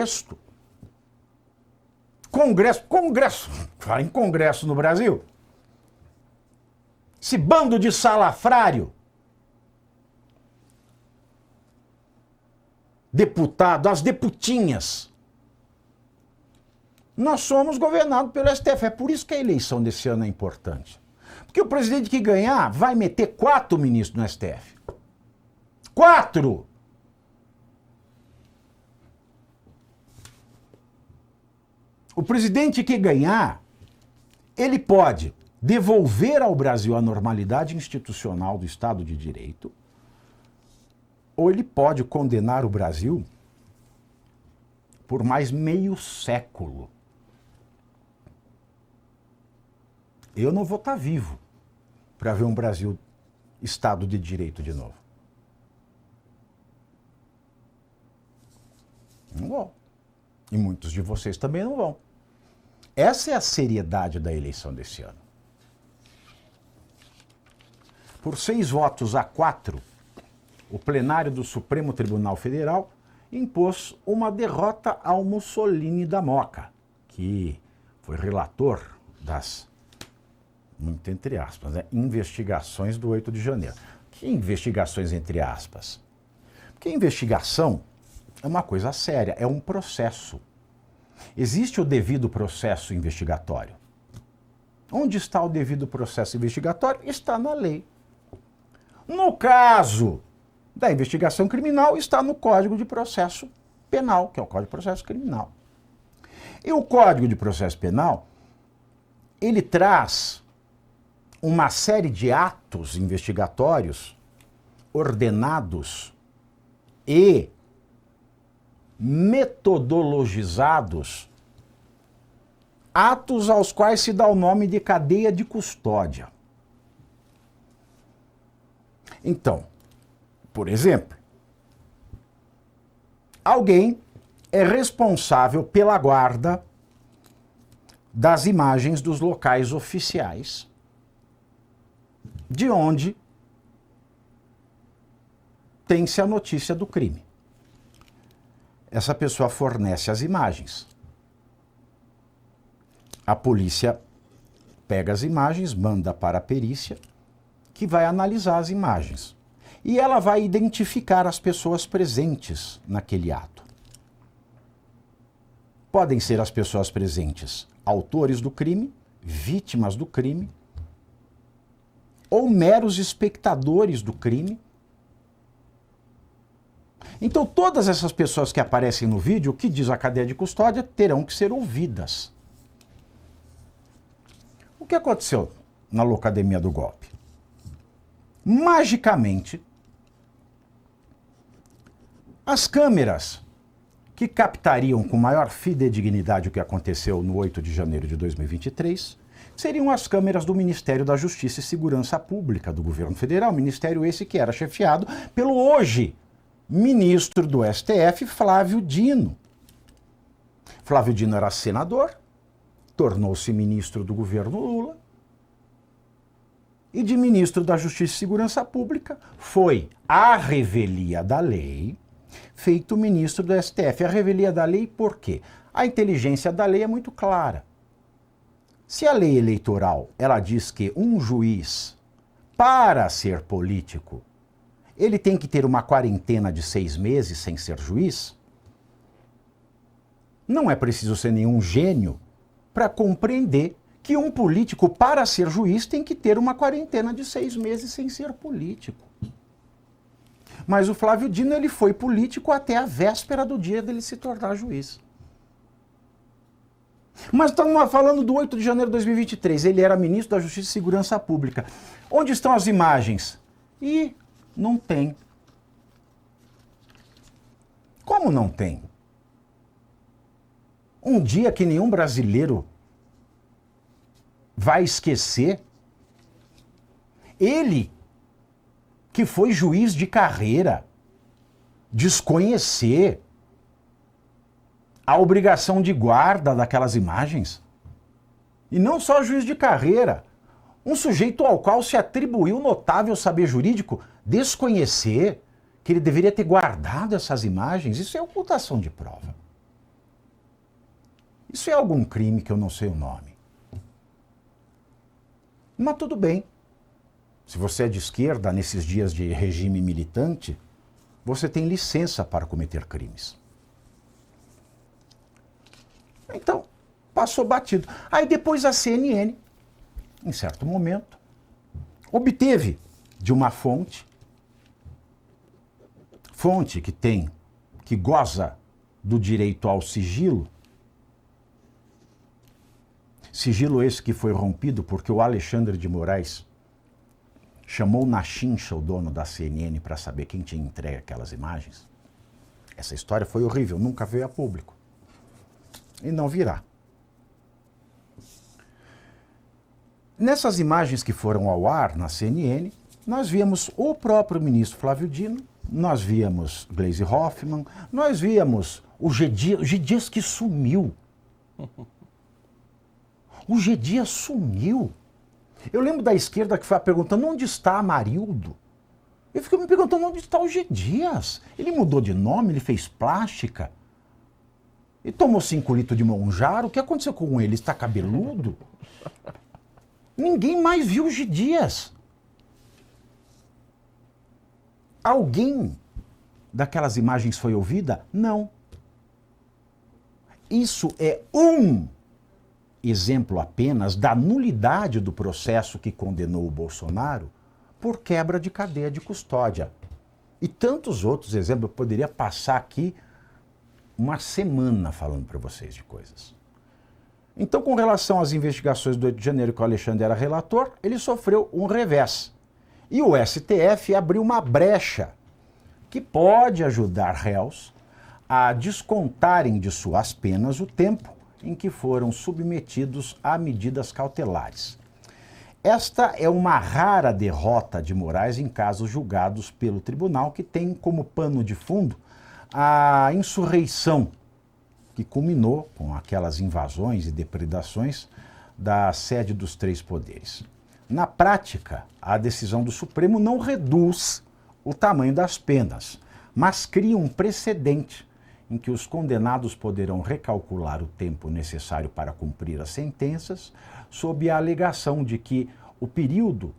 texto. Congresso, fala em Congresso no Brasil. Esse bando de salafrário. Deputado, as deputinhas. Nós somos governados pelo STF. É por isso que a eleição desse ano é importante. Porque o presidente que ganhar vai meter 4 ministros no STF. 4! O presidente que ganhar, ele pode devolver ao Brasil a normalidade institucional do Estado de Direito, ou ele pode condenar o Brasil por mais meio século. Eu não vou estar vivo para ver um Brasil Estado de Direito de novo. Não vou. E muitos de vocês também não vão. Essa é a seriedade da eleição desse ano. Por 6 votos a 4, o plenário do Supremo Tribunal Federal impôs uma derrota ao Mussolini da Moca, que foi relator das, muito entre aspas, investigações do 8 de janeiro. Que investigações entre aspas? Porque investigação é uma coisa séria, é um processo. Existe o devido processo investigatório. Onde está o devido processo investigatório? Está na lei. No caso da investigação criminal, está no Código de Processo Penal, que é o Código de Processo Criminal. E o Código de Processo Penal, ele traz uma série de atos investigatórios ordenados e metodologizados, atos aos quais se dá o nome de cadeia de custódia. Então, por exemplo, alguém é responsável pela guarda das imagens dos locais oficiais, de onde tem-se a notícia do crime. Essa pessoa fornece as imagens. A polícia pega as imagens, manda para a perícia, que vai analisar as imagens. E ela vai identificar as pessoas presentes naquele ato. Podem ser as pessoas presentes autores do crime, vítimas do crime, ou meros espectadores do crime. Então, todas essas pessoas que aparecem no vídeo, o que diz a cadeia de custódia, terão que ser ouvidas. O que aconteceu na Loucademia do Golpe? Magicamente, as câmeras que captariam com maior fidedignidade o que aconteceu no 8 de janeiro de 2023 seriam as câmeras do Ministério da Justiça e Segurança Pública do governo federal, ministério esse que era chefiado pelo hoje ministro do STF, Flávio Dino. Flávio Dino era senador, tornou-se ministro do governo Lula, e de ministro da Justiça e Segurança Pública foi, à revelia da lei, feito ministro do STF. A revelia da lei por quê? A inteligência da lei é muito clara. Se a lei eleitoral, ela diz que um juiz, para ser político, ele tem que ter uma quarentena de 6 meses sem ser juiz, não é preciso ser nenhum gênio para compreender que um político, para ser juiz, tem que ter uma quarentena de 6 meses sem ser político. Mas o Flávio Dino, ele foi político até a véspera do dia dele se tornar juiz. Mas estamos falando do 8 de janeiro de 2023. Ele era ministro da Justiça e Segurança Pública. Onde estão as imagens? E não tem. Como não tem? Um dia que nenhum brasileiro vai esquecer. Ele, que foi juiz de carreira, desconhecer a obrigação de guarda daquelas imagens. E não só juiz de carreira, um sujeito ao qual se atribuiu notável saber jurídico, desconhecer que ele deveria ter guardado essas imagens, isso é ocultação de prova. Isso é algum crime que eu não sei o nome. Mas tudo bem. Se você é de esquerda, nesses dias de regime militante, você tem licença para cometer crimes. Então, passou batido. Aí depois a CNN, em certo momento, obteve de uma fonte que goza do direito ao sigilo, sigilo esse que foi rompido porque o Alexandre de Moraes chamou na chincha o dono da CNN para saber quem tinha entregue aquelas imagens. Essa história foi horrível, nunca veio a público. E não virá. Nessas imagens que foram ao ar na CNN, nós víamos o próprio ministro Flávio Dino, nós víamos Gleisi Hoffmann, nós víamos o G. Dias que sumiu. O G. Dias sumiu. Eu lembro da esquerda que foi perguntando onde está Amarildo. Eu fiquei me perguntando onde está o G. Dias. Ele mudou de nome, ele fez plástica. E tomou 5 litros de Monjaro. O que aconteceu com ele? Está cabeludo? Ninguém mais viu o G. Dias. Alguém daquelas imagens foi ouvida? Não. Isso é um exemplo apenas da nulidade do processo que condenou o Bolsonaro por quebra de cadeia de custódia. E tantos outros exemplos, eu poderia passar aqui uma semana falando para vocês de coisas. Então, com relação às investigações do 8 de janeiro, que o Alexandre era relator, ele sofreu um revés. E o STF abriu uma brecha que pode ajudar réus a descontarem de suas penas o tempo em que foram submetidos a medidas cautelares. Esta é uma rara derrota de Moraes em casos julgados pelo tribunal, que tem como pano de fundo a insurreição que culminou com aquelas invasões e depredações da sede dos 3 poderes. Na prática, a decisão do Supremo não reduz o tamanho das penas, mas cria um precedente em que os condenados poderão recalcular o tempo necessário para cumprir as sentenças, sob a alegação de que o período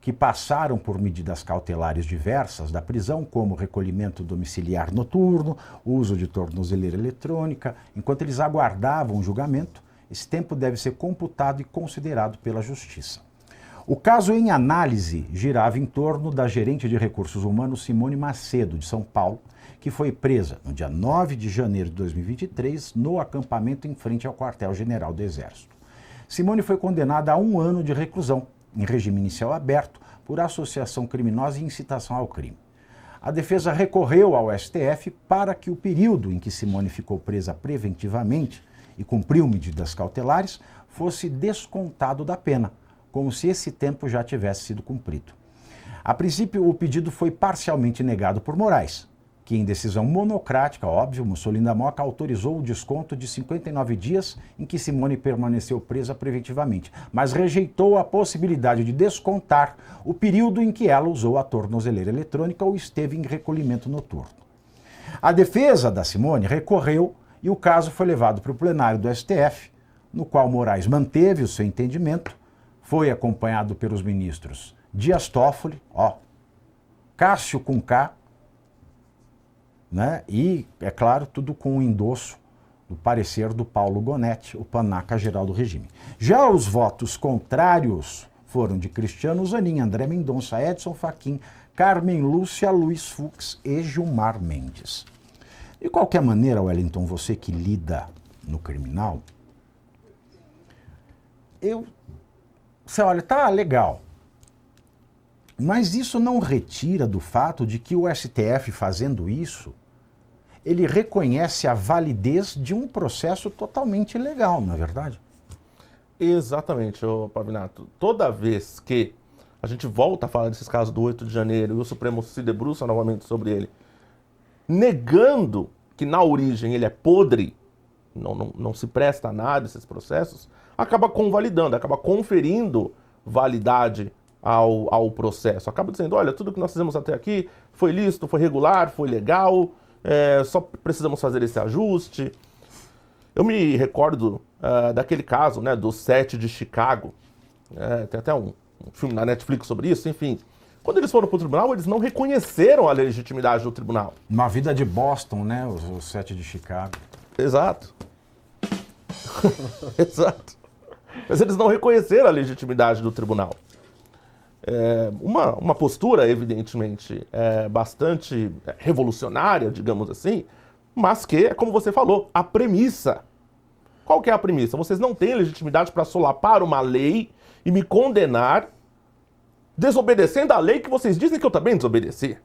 que passaram por medidas cautelares diversas da prisão, como recolhimento domiciliar noturno, uso de tornozeleira eletrônica, enquanto eles aguardavam o julgamento, esse tempo deve ser computado e considerado pela Justiça. O caso em análise girava em torno da gerente de recursos humanos Simone Macedo, de São Paulo, que foi presa no dia 9 de janeiro de 2023 no acampamento em frente ao quartel-general do Exército. Simone foi condenada a 1 ano de reclusão, em regime inicial aberto, por associação criminosa e incitação ao crime. A defesa recorreu ao STF para que o período em que Simone ficou presa preventivamente e cumpriu medidas cautelares fosse descontado da pena, como se esse tempo já tivesse sido cumprido. A princípio, o pedido foi parcialmente negado por Moraes, que em decisão monocrática, óbvio, Mussolini da Moca autorizou o desconto de 59 dias em que Simone permaneceu presa preventivamente, mas rejeitou a possibilidade de descontar o período em que ela usou a tornozeleira eletrônica ou esteve em recolhimento noturno. A defesa da Simone recorreu e o caso foi levado para o plenário do STF, no qual Moraes manteve o seu entendimento, foi acompanhado pelos ministros Dias Toffoli, Cássio com K, né? E, é claro, tudo com o endosso do parecer do Paulo Gonetti, o panaca-geral do regime. Já os votos contrários foram de Cristiano Zanin, André Mendonça, Edson Fachin, Carmen Lúcia, Luiz Fux e Gilmar Mendes. De qualquer maneira, Wellington, você que lida no criminal, você olha, tá legal. Mas isso não retira do fato de que o STF, fazendo isso, ele reconhece a validez de um processo totalmente ilegal, não é verdade? Exatamente, Pavinato. Toda vez que a gente volta a falar desses casos do 8 de janeiro e o Supremo se debruça novamente sobre ele, negando que na origem ele é podre, não se presta a nada esses processos, acaba convalidando, acaba conferindo validade ao processo. Acaba dizendo, olha, tudo que nós fizemos até aqui foi lícito, foi regular, foi legal, só precisamos fazer esse ajuste. Eu me recordo daquele caso, né, do 7 de Chicago. Tem até um filme na Netflix sobre isso, enfim. Quando eles foram para o tribunal, eles não reconheceram a legitimidade do tribunal. Uma vida de Boston, né? Os 7 de Chicago. Exato. Exato. Mas eles não reconheceram a legitimidade do tribunal. Uma postura, evidentemente, bastante revolucionária, digamos assim, mas que, é como você falou, a premissa. Qual que é a premissa? Vocês não têm legitimidade para solapar uma lei e me condenar desobedecendo a lei que vocês dizem que eu também desobedeci.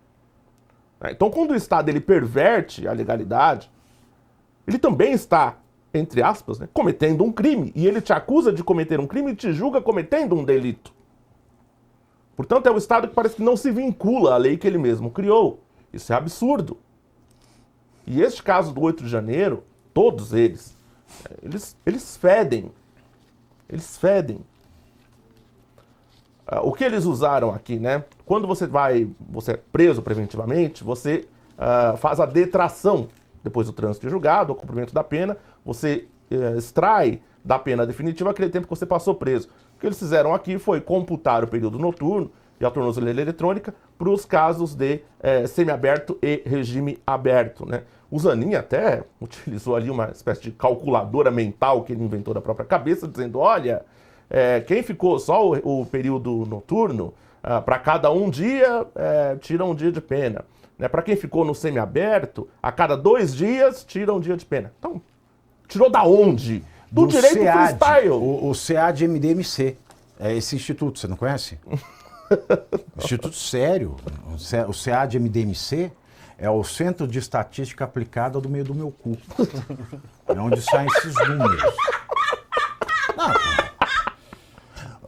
Então, quando o Estado ele perverte a legalidade, ele também está, entre aspas, né, cometendo um crime. E ele te acusa de cometer um crime e te julga cometendo um delito. Portanto, é o Estado que parece que não se vincula à lei que ele mesmo criou. Isso é absurdo. E este caso do 8 de janeiro, todos eles fedem. Eles fedem. O que eles usaram aqui, né? Quando você é preso preventivamente, você faz a detração depois do trânsito de julgado, o cumprimento da pena, você extrai da pena definitiva aquele tempo que você passou preso. O que eles fizeram aqui foi computar o período noturno e a tornozeleira eletrônica para os casos de semiaberto e regime aberto, né? O Zanin até utilizou ali uma espécie de calculadora mental que ele inventou da própria cabeça, dizendo, olha, quem ficou só o período noturno, para cada um dia, tira um dia de pena. Né? Para quem ficou no semiaberto, a cada 2 dias, tira um dia de pena. Então, tirou da onde? Do direito SEAD, freestyle. O SEAD MDMC. É esse instituto, você não conhece? Instituto sério. O SEAD MDMC é o Centro de Estatística Aplicada do meio do meu cu. É onde saem esses números. Não,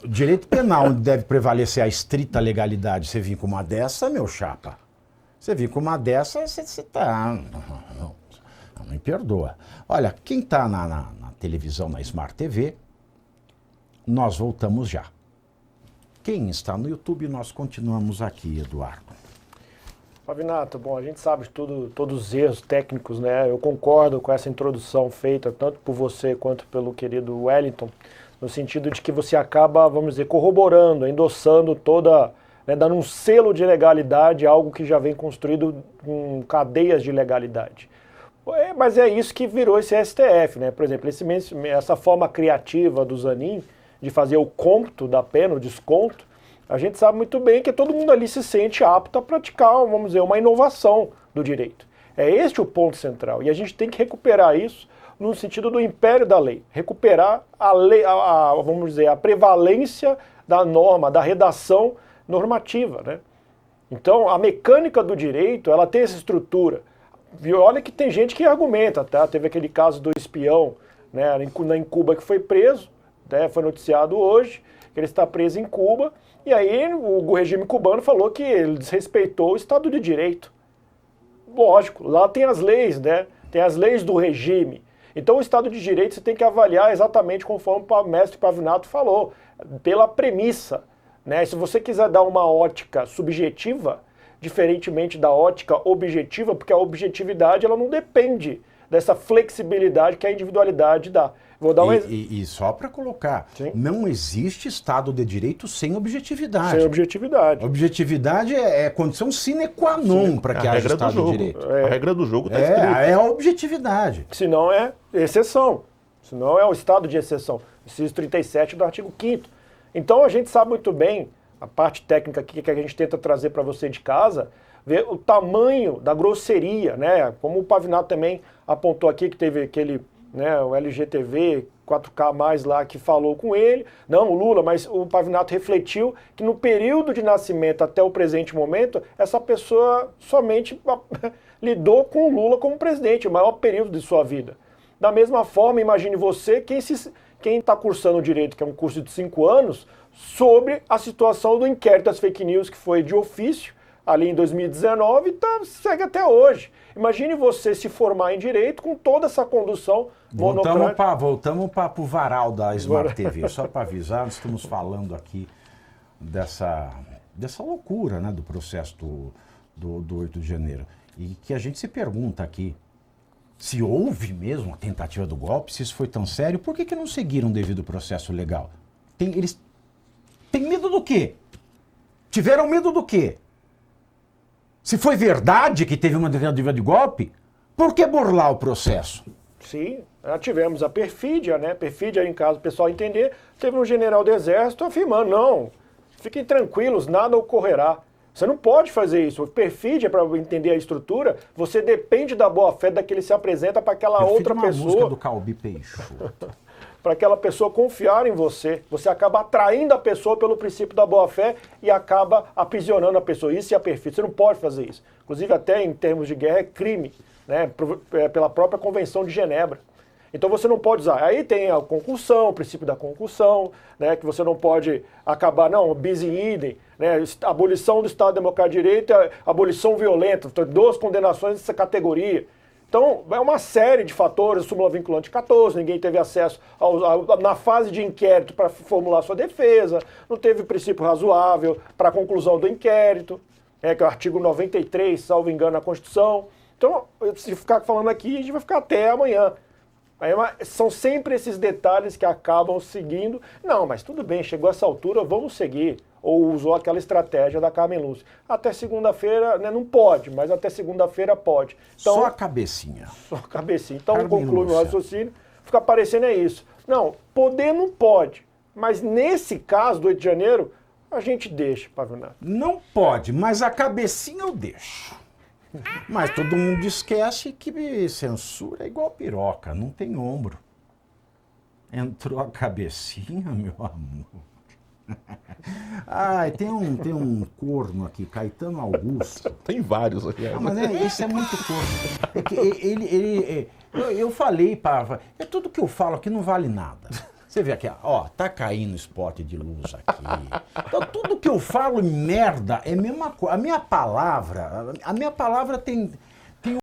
direito penal, onde deve prevalecer a estrita legalidade. Você vir com uma dessa, meu chapa. Você vir com uma dessa, você tá... Não me perdoa. Olha, quem tá na televisão, na Smart TV, nós voltamos já. Quem está no YouTube, nós continuamos aqui, Eduardo. Pavinato, bom, a gente sabe de todos os erros técnicos, né? Eu concordo com essa introdução feita tanto por você quanto pelo querido Wellington, no sentido de que você acaba, vamos dizer, corroborando, endossando toda, né, dando um selo de legalidade a algo que já vem construído com cadeias de legalidade. Mas é isso que virou esse STF, né? Por exemplo, essa forma criativa do Zanin de fazer o cômputo da pena, o desconto, a gente sabe muito bem que todo mundo ali se sente apto a praticar, vamos dizer, uma inovação do direito. É este o ponto central. E a gente tem que recuperar isso no sentido do império da lei. Recuperar a lei, vamos dizer, a prevalência da norma, da redação normativa, né? Então, a mecânica do direito, ela tem essa estrutura. E olha que tem gente que argumenta, tá? Teve aquele caso do espião, né, em Cuba, que foi preso, né, foi noticiado hoje, que ele está preso em Cuba, e aí o regime cubano falou que ele desrespeitou o Estado de Direito. Lógico, lá tem as leis, né? Tem as leis do regime. Então o Estado de Direito você tem que avaliar exatamente conforme o mestre Pavinato falou, pela premissa, né? Se você quiser dar uma ótica subjetiva, diferentemente da ótica objetiva, porque a objetividade ela não depende dessa flexibilidade que a individualidade dá. Vou dar e só para colocar, Sim. Não existe Estado de Direito sem objetividade. Sem objetividade. Objetividade é condição sine qua non para que haja Estado de Direito. A regra do jogo está escrita. É a objetividade. Senão é exceção. Senão é o estado de exceção. Inciso 37 do artigo 5º. Então a gente sabe muito bem, a parte técnica aqui que a gente tenta trazer para você de casa, ver o tamanho da grosseria, né? Como o Pavinato também apontou aqui, que teve aquele, né, o LGTV 4K+, lá, que falou com ele, não, o Lula, mas o Pavinato refletiu que no período de nascimento até o presente momento, essa pessoa somente lidou com o Lula como presidente, o maior período de sua vida. Da mesma forma, imagine você, quem está cursando o direito, que é um curso de 5 anos, sobre a situação do inquérito das fake news, que foi de ofício, ali em 2019, e segue até hoje. Imagine você se formar em direito com toda essa condução monocrática. Voltamos para o varal da Smart TV, só para avisar, nós estamos falando aqui dessa loucura, né, do processo do 8 de janeiro. E que a gente se pergunta aqui, se houve mesmo a tentativa do golpe, se isso foi tão sério, por que não seguiram o devido processo legal? Eles têm medo do quê? Tiveram medo do quê? Se foi verdade que teve uma tentativa de golpe, por que burlar o processo? Sim, tivemos a perfídia, né? Perfídia, em caso o pessoal entender, teve um general do exército afirmando, não, fiquem tranquilos, nada ocorrerá. Você não pode fazer isso. Perfídia, para entender a estrutura, você depende da boa-fé da que ele se apresenta para aquela outra pessoa. Perfídia é uma música do Calbi Peixoto. Para aquela pessoa confiar em você. Você acaba atraindo a pessoa pelo princípio da boa-fé e acaba aprisionando a pessoa. Isso é a perfídia. Você não pode fazer isso. Inclusive, até em termos de guerra, é crime, né? Pela própria Convenção de Genebra. Então você não pode usar. Aí tem a concussão, o princípio da concussão, né, que você não pode acabar, não, bis in idem, né, abolição do Estado Democrático de Direito, abolição violenta, então, 2 condenações dessa categoria. Então, é uma série de fatores, súmula vinculante 14, ninguém teve acesso na fase de inquérito para formular sua defesa, não teve princípio razoável para a conclusão do inquérito, que é o artigo 93, salvo engano, na Constituição. Então, se ficar falando aqui, a gente vai ficar até amanhã. São sempre esses detalhes que acabam seguindo. Não, mas tudo bem, chegou essa altura, vamos seguir. Ou usou aquela estratégia da Carmen Lúcia. Até segunda-feira, né, não pode, mas até segunda-feira pode. Então, só a cabecinha. Só a cabecinha. Então, Carmen conclui Lúcia. o raciocínio, fica parecendo isso. Não, poder não pode. Mas nesse caso do 8 de janeiro, a gente deixa, Pavinato. Não pode, mas a cabecinha eu deixo. Mas todo mundo esquece que censura é igual piroca, não tem ombro. Entrou a cabecinha, meu amor. Ai, tem um corno aqui, Caetano Augusto. Tem vários aqui. Ah, mas isso é muito corno. É que eu falei, é tudo que eu falo aqui não vale nada. Você vê aqui, ó, tá caindo spot de luz aqui. Então tudo que eu falo merda é a mesma coisa. A minha palavra